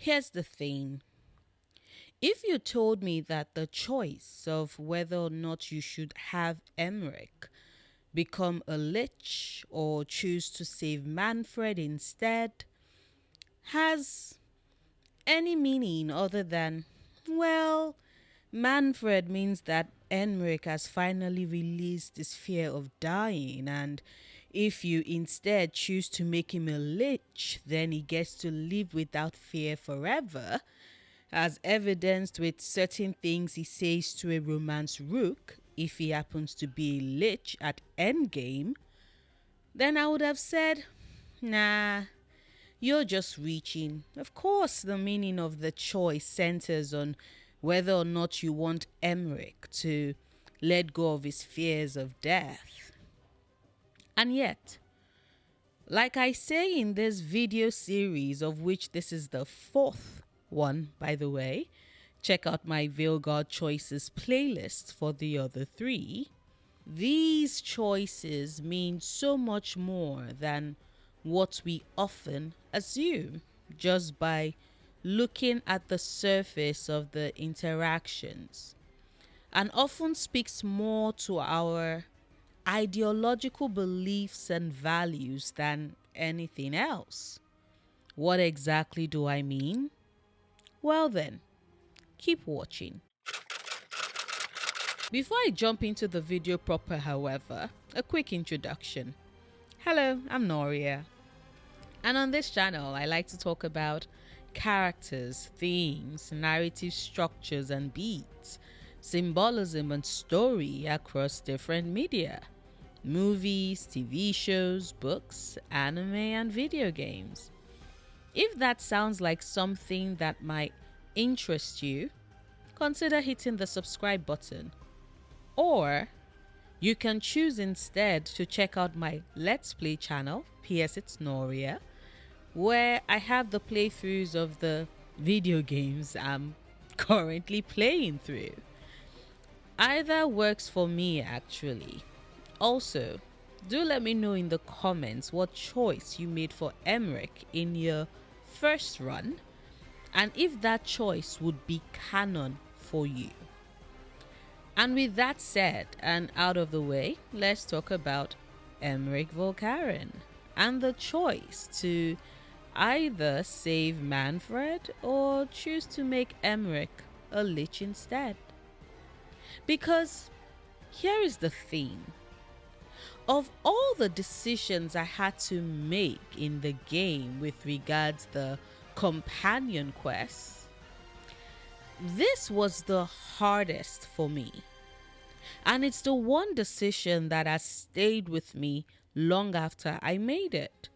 Here's the thing. If you told me that the choice of whether or not you should have Emmrich become a Lich or choose to save Manfred instead has any meaning other than, well, Manfred means that Enric has finally released his fear of dying, and if you instead choose to make him a lich, then he gets to live without fear forever, as evidenced with certain things he says to a romance rook if he happens to be a lich at endgame, then I would have said, nah, you're just reaching. Of course, the meaning of the choice centers on whether or not you want Emmrich to let go of his fears of death. And yet, like I say in this video series, of which this is the fourth one, by the way, check out my Veil God Choices playlist for the other three. These choices mean so much more than what we often assume just by looking at the surface of the interactions, and often speaks more to our ideological beliefs and values than anything else. What exactly do I mean? Well then, keep watching. Before I jump into the video proper, however, a quick introduction. Hello, I'm Noria, and on this channel I like to talk about characters, themes, narrative structures and beats, symbolism and story across different media, movies, TV shows, books, anime and video games. If that sounds like something that might interest you, consider hitting the subscribe button. Or you can choose instead to check out my Let's Play channel, PS It's Noria, where I have the playthroughs of the video games I'm currently playing through. Either works for me actually. Also, do let me know in the comments what choice you made for Emmrich in your first run, and if that choice would be canon for you. And with that said and out of the way, let's talk about Emmrich Volkaren and the choice to either save Manfred or choose to make Emmrich a lich instead. Because here is the thing. Of all the decisions I had to make in the game with regards the companion quests, this was the hardest for me. And it's the one decision that has stayed with me long after I made it.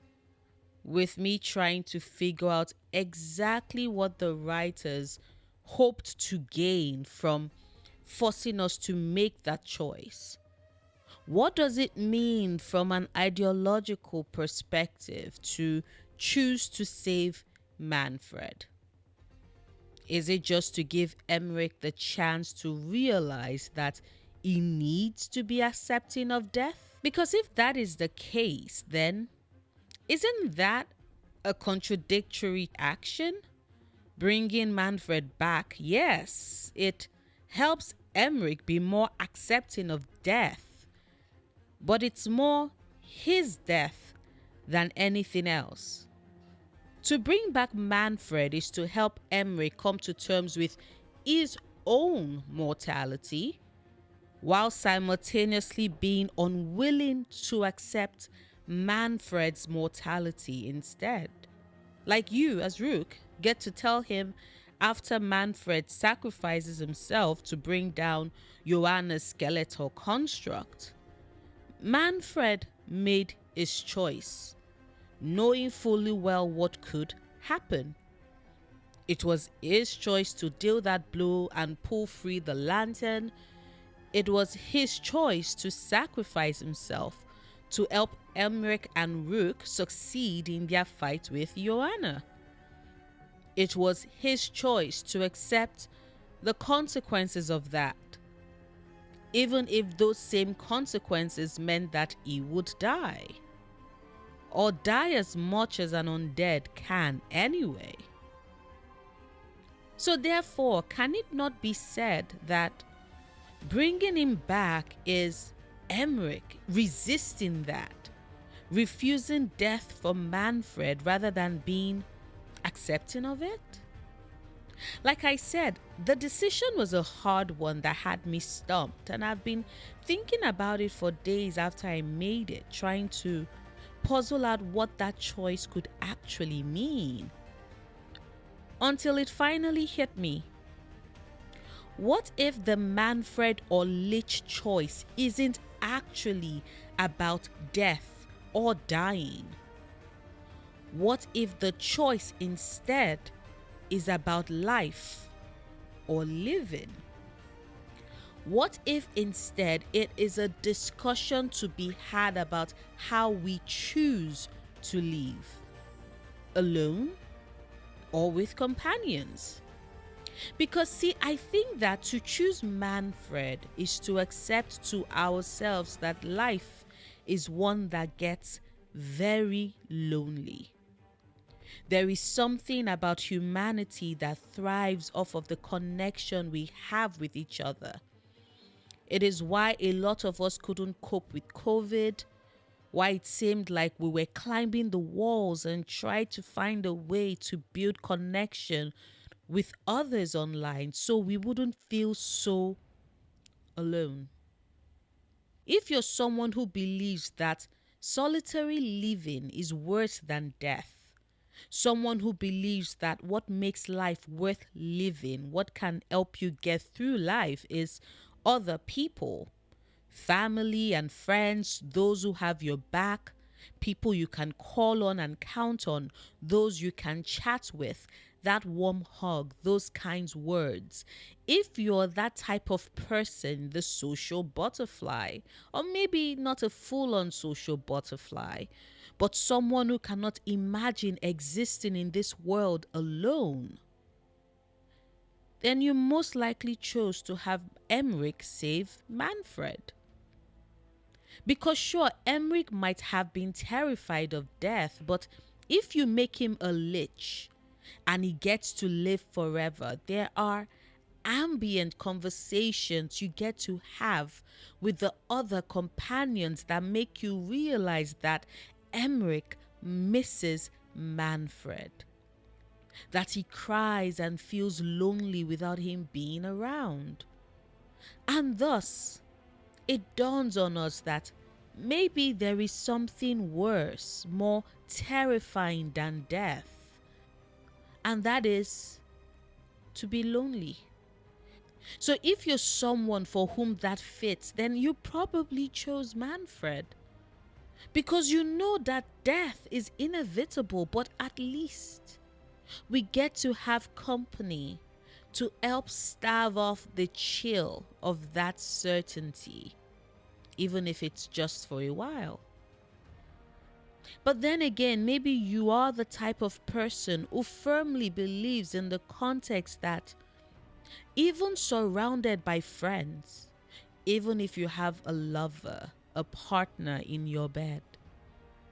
With me trying to figure out exactly what the writers hoped to gain from forcing us to make that choice. What does it mean from an ideological perspective to choose to save Manfred? Is it just to give Emmrich the chance to realize that he needs to be accepting of death? Because if that is the case, then isn't that a contradictory action? Bringing Manfred back, yes, it helps Emmrich be more accepting of death, but it's more his death than anything else. To bring back Manfred is to help Emmrich come to terms with his own mortality, while simultaneously being unwilling to accept Manfred's mortality instead. Like you, as Rook, get to tell him after Manfred sacrifices himself to bring down Johanna's skeletal construct. Manfred made his choice, knowing fully well what could happen. It was his choice to deal that blow and pull free the lantern. It was his choice to sacrifice himself to help Emmrich and Rook succeed in their fight with Johanna. It was his choice to accept the consequences of that, even if those same consequences meant that he would die, or die as much as an undead can anyway. So therefore, can it not be said that bringing him back is Emmrich resisting that, refusing death for Manfred rather than being accepting of it? Like I said, the decision was a hard one that had me stumped, and I've been thinking about it for days after I made it, trying to puzzle out what that choice could actually mean. Until it finally hit me. What if the Manfred or Lich choice isn't actually about death or dying? What if the choice instead is about life or living? What if instead it is a discussion to be had about how we choose to live? Alone or with companions? Because see, I think that to choose Manfred is to accept to ourselves that life is one that gets very lonely. There is something about humanity that thrives off of the connection we have with each other. It is why a lot of us couldn't cope with COVID, why it seemed like we were climbing the walls and tried to find a way to build connection with others online so we wouldn't feel so alone. If you're someone who believes that solitary living is worse than death, someone who believes that what makes life worth living, what can help you get through life is other people, family and friends, those who have your back, people you can call on and count on, those you can chat with, that warm hug, those kinds words. If you're that type of person, the social butterfly, or maybe not a full-on social butterfly, but someone who cannot imagine existing in this world alone, then you most likely chose to have Emmrich save Manfred. Because sure, Emmrich might have been terrified of death, but if you make him a lich and he gets to live forever, there are ambient conversations you get to have with the other companions that make you realize that Emmrich misses Manfred, that he cries and feels lonely without him being around. And thus, it dawns on us that maybe there is something worse, more terrifying than death, and that is to be lonely. So if you're someone for whom that fits, then you probably chose Manfred, because you know that death is inevitable, but at least we get to have company to help stave off the chill of that certainty, even if it's just for a while. But then again, maybe you are the type of person who firmly believes in the context that even surrounded by friends, even if you have a lover, a partner in your bed,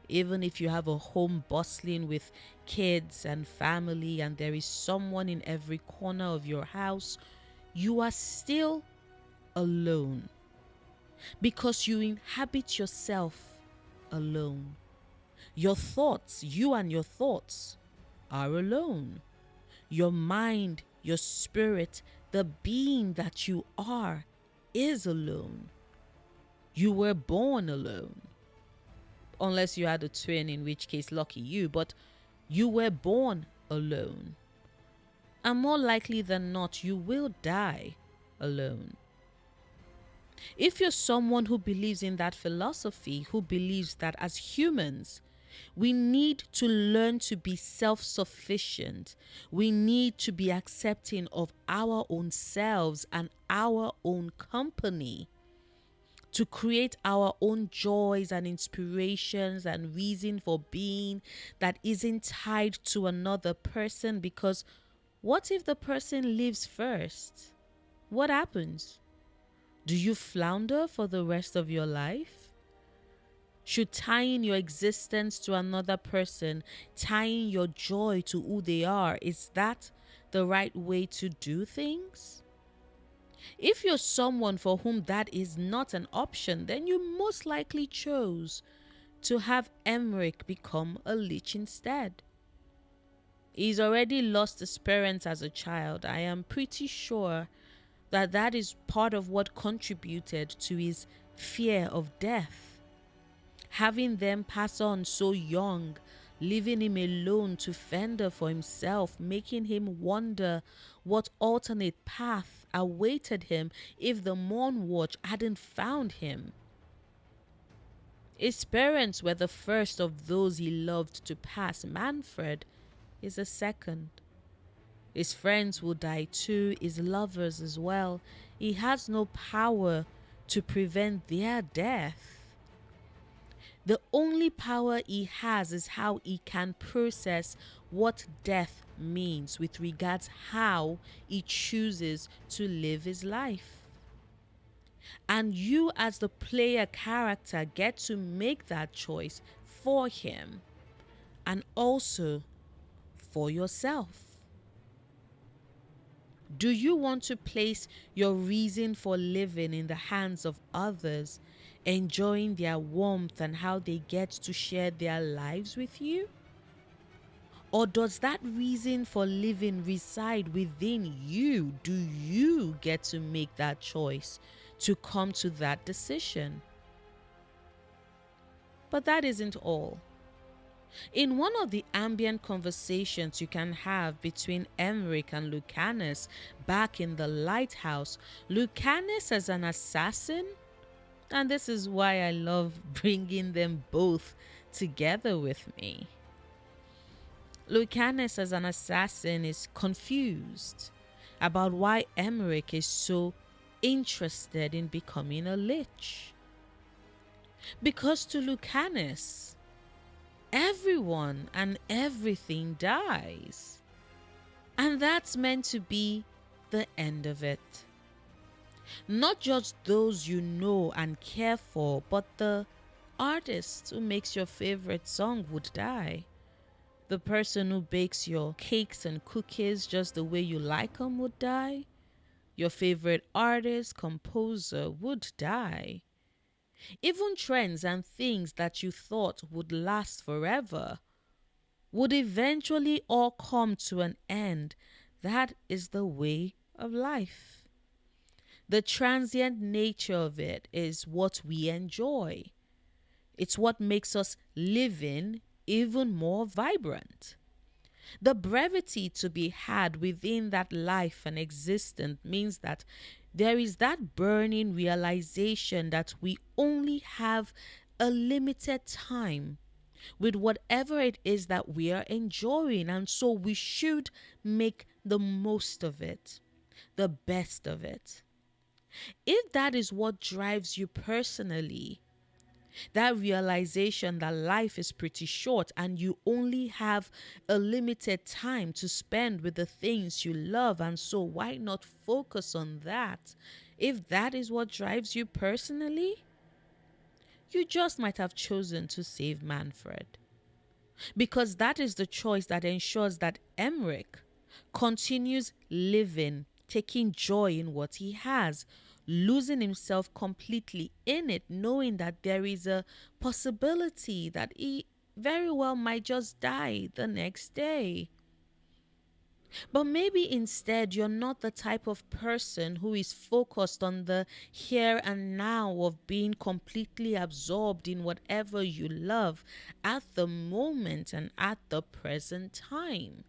even if you have a home bustling with kids and family and there is someone in every corner of your house, you are still alone because you inhabit yourself alone. Your thoughts, you and your thoughts are alone. Your mind, your spirit, the being that you are is alone. You were born alone. Unless you had a twin, in which case lucky you, but you were born alone. And more likely than not, you will die alone. If you're someone who believes in that philosophy, who believes that as humans, we need to learn to be self-sufficient. We need to be accepting of our own selves and our own company, to create our own joys and inspirations and reason for being that isn't tied to another person. Because what if the person lives first? What happens? Do you flounder for the rest of your life? Should tying your existence to another person, tying your joy to who they are, is that the right way to do things? If you're someone for whom that is not an option, then you most likely chose to have Emmrich become a lich instead. He's already lost his parents as a child. I am pretty sure that that is part of what contributed to his fear of death. Having them pass on so young, leaving him alone to fend for himself, making him wonder what alternate path awaited him if the Morn Watch hadn't found him. His parents were the first of those he loved to pass. Manfred is a second. His friends will die too, his lovers as well. He has no power to prevent their death. The only power he has is how he can process what death means with regards how he chooses to live his life. And you as the player character get to make that choice for him and also for yourself. Do you want to place your reason for living in the hands of others, enjoying their warmth and how they get to share their lives with you? Or does that reason for living reside within you? Do you get to make that choice to come to that decision? But that isn't all. In one of the ambient conversations you can have between Emmrich and Lucanus back in the lighthouse, Lucanus as an assassin, and this is why I love bringing them both together with me. Lucanus as an assassin is confused about why Emmrich is so interested in becoming a lich. Because to Lucanus, everyone and everything dies. And that's meant to be the end of it. Not just those you know and care for, but the artist who makes your favorite song would die. The person who bakes your cakes and cookies just the way you like them would die. Your favorite artist, composer would die. Even trends and things that you thought would last forever would eventually all come to an end. That is the way of life. The transient nature of it is what we enjoy. It's what makes us living even more vibrant. The brevity to be had within that life and existence means that there is that burning realization that we only have a limited time with whatever it is that we are enjoying, and so we should make the most of it, the best of it. If that is what drives you personally, that realization that life is pretty short and you only have a limited time to spend with the things you love, and so why not focus on that? If that is what drives you personally, you just might have chosen to save Manfred. Because that is the choice that ensures that Emmrich continues living, taking joy in what he has, losing himself completely in it, knowing that there is a possibility that he very well might just die the next day. But maybe instead you're not the type of person who is focused on the here and now of being completely absorbed in whatever you love at the moment and at the present time.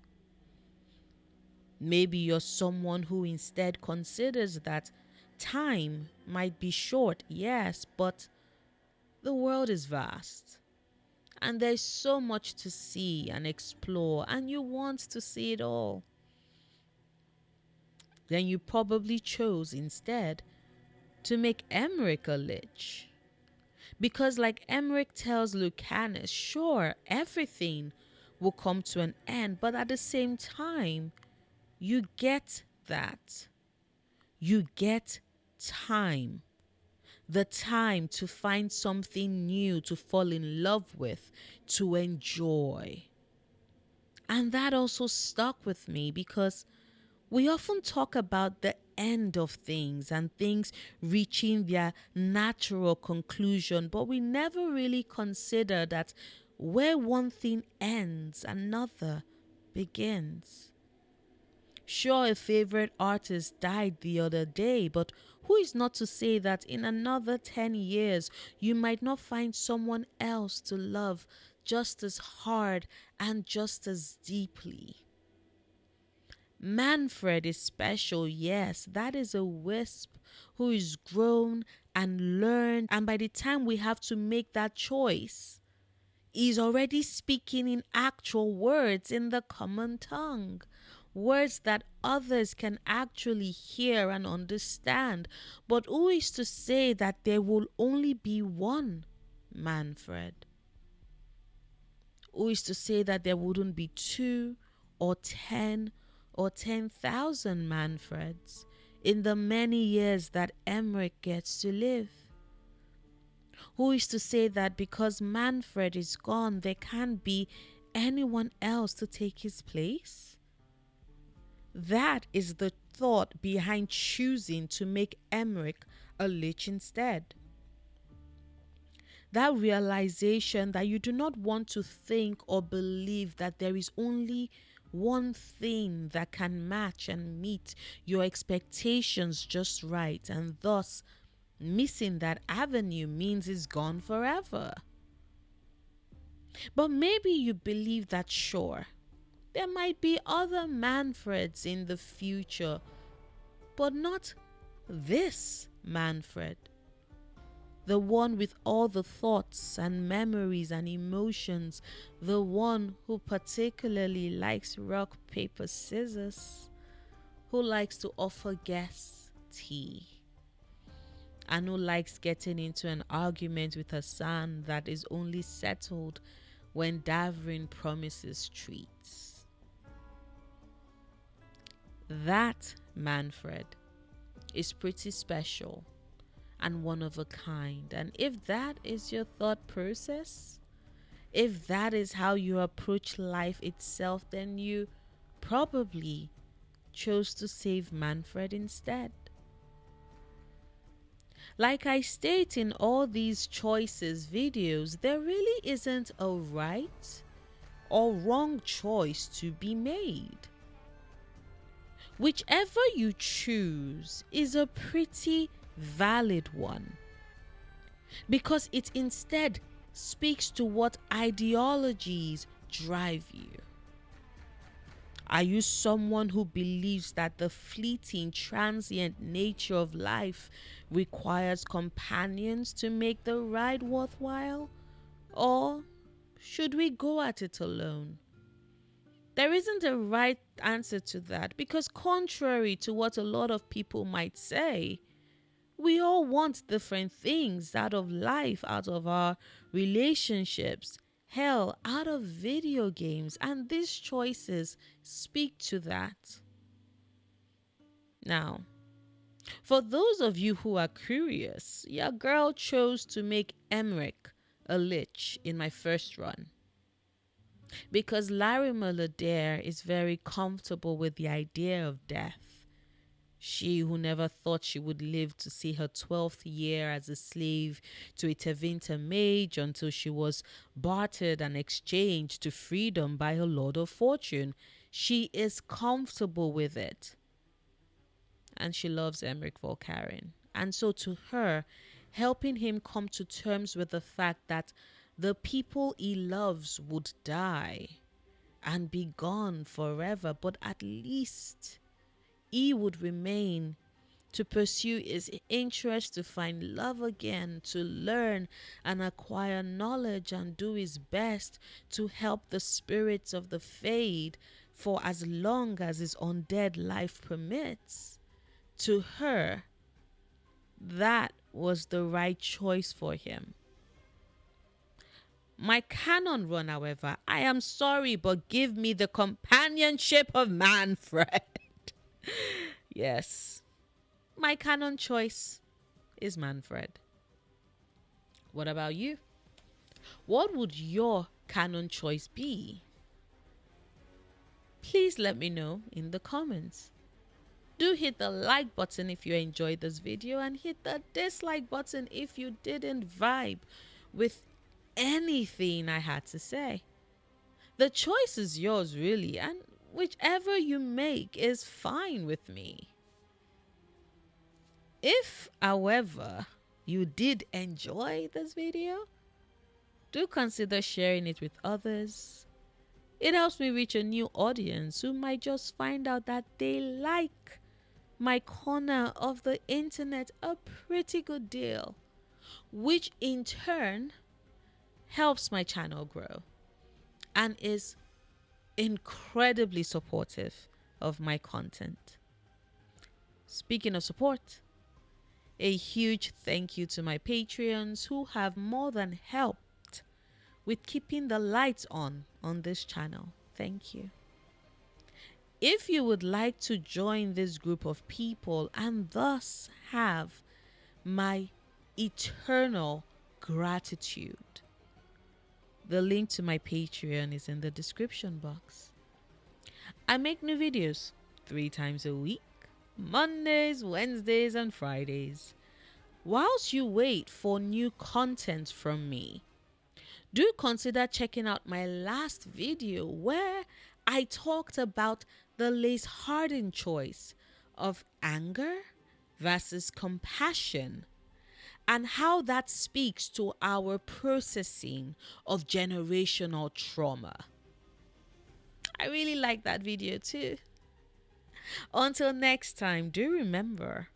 Maybe you're someone who instead considers that time might be short, yes, but the world is vast. And there's so much to see and explore, and you want to see it all. Then you probably chose instead to make Emmrich a lich. Because like Emmrich tells Lucanus, sure, everything will come to an end, but at the same time, you get that. You get time. The time to find something new to fall in love with, to enjoy. And that also stuck with me because We often talk about the end of things and things reaching their natural conclusion, but we never really consider that where one thing ends, another begins. Sure, a favorite artist died the other day, but who is not to say that in another 10 years you might not find someone else to love just as hard and just as deeply? Manfred is special, yes, that is a wisp who is grown and learned, and by the time we have to make that choice, he's already speaking in actual words in the common tongue. Words that others can actually hear and understand. But who is to say that there will only be one Manfred? Who is to say that there wouldn't be 2 or 10 or 10,000 Manfreds in the many years that Emmrich gets to live? Who is to say that because Manfred is gone, there can't be anyone else to take his place? That is the thought behind choosing to make Emmrich a Lich instead. That realization that you do not want to think or believe that there is only one thing that can match and meet your expectations just right, and thus missing that avenue means it's gone forever. But maybe you believe that, sure, there might be other Manfreds in the future, but not this Manfred. The one with all the thoughts and memories and emotions. The one who particularly likes rock, paper, scissors. Who likes to offer guests tea. And who likes getting into an argument with her son that is only settled when Davrin promises treats. That Manfred is pretty special and one of a kind. And if that is your thought process, if that is how you approach life itself, then you probably chose to save Manfred instead. Like I state in all these choices videos, there really isn't a right or wrong choice to be made. Whichever you choose is a pretty valid one, because it instead speaks to what ideologies drive you. Are you someone who believes that the fleeting, transient nature of life requires companions to make the ride worthwhile? Or should we go at it alone? There isn't a right answer to that, because contrary to what a lot of people might say, we all want different things out of life, out of our relationships, hell, out of video games, and these choices speak to that. Now, for those of you who are curious, your girl chose to make Emmrich a Lich in my first run, because Larimer Ladair is very comfortable with the idea of death. She who never thought she would live to see her 12th year as a slave to a Tevinter mage until she was bartered and exchanged to freedom by her Lord of Fortune. She is comfortable with it. And she loves Emmrich Volkaren. And so to her, helping him come to terms with the fact that the people he loves would die and be gone forever, but at least he would remain to pursue his interest, to find love again, to learn and acquire knowledge, and do his best to help the spirits of the Fade for as long as his undead life permits. To her, that was the right choice for him. My canon run, however, I am sorry, but give me the companionship of Manfred. Yes, my canon choice is Manfred. What about you? What would your canon choice be? Please let me know in the comments. Do hit the like button if you enjoyed this video, and hit the dislike button if you didn't vibe with anything I had to say. The choice is yours, really, and whichever you make is fine with me. If, however, you did enjoy this video, do consider sharing it with others. It helps me reach a new audience who might just find out that they like my corner of the internet a pretty good deal, which in turn helps my channel grow and is incredibly supportive of my content. Speaking of support, a huge thank you to my Patreons who have more than helped with keeping the lights on this channel. Thank you. If you would like to join this group of people and thus have my eternal gratitude, the link to my Patreon is in the description box. I make new videos 3 times a week, Mondays, Wednesdays, and Fridays. Whilst you wait for new content from me, do consider checking out my last video where I talked about the less hardened choice of anger versus compassion and how that speaks to our processing of generational trauma. I really like that video too. Until next time, do remember,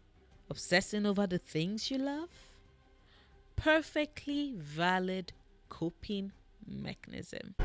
obsessing over the things you love, perfectly valid coping mechanism.